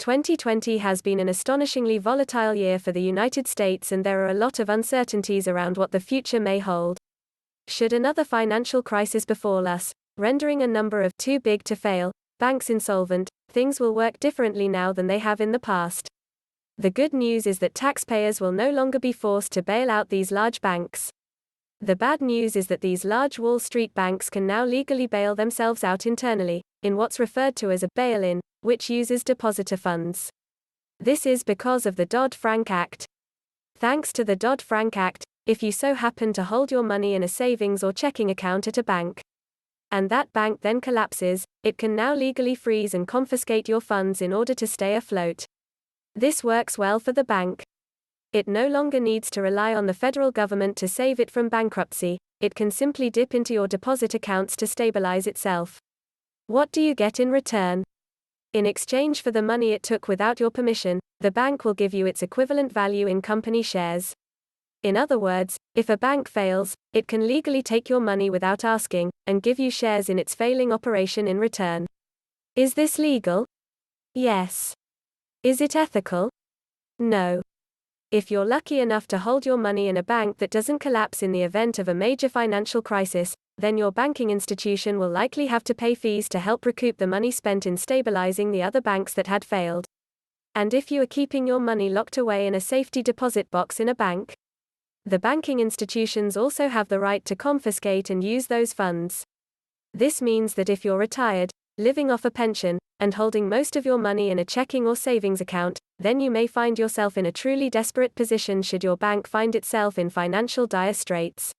2020 has been an astonishingly volatile year for the United States, and there are a lot of uncertainties around what the future may hold. Should another financial crisis befall us, rendering a number of too big to fail banks insolvent, things will work differently now than they have in the past. The good news is that taxpayers will no longer be forced to bail out these large banks. The bad news is that these large Wall Street banks can now legally bail themselves out internally, in what's referred to as a bail-in, which uses depositor funds. This is because of the Dodd-Frank Act. Thanks to the Dodd-Frank Act, if you so happen to hold your money in a savings or checking account at a bank, and that bank then collapses, it can now legally freeze and confiscate your funds in order to stay afloat. This works well for the bank. It no longer needs to rely on the federal government to save it from bankruptcy, it can simply dip into your deposit accounts to stabilize itself. What do you get in return? In exchange for the money it took without your permission, the bank will give you its equivalent value in company shares. In other words, if a bank fails, it can legally take your money without asking, and give you shares in its failing operation in return. Is this legal? Yes. Is it ethical? No. If you're lucky enough to hold your money in a bank that doesn't collapse in the event of a major financial crisis, then your banking institution will likely have to pay fees to help recoup the money spent in stabilizing the other banks that had failed. And if you are keeping your money locked away in a safety deposit box in a bank, the banking institutions also have the right to confiscate and use those funds. This means that if you're retired, living off a pension, and holding most of your money in a checking or savings account, then you may find yourself in a truly desperate position should your bank find itself in financial dire straits.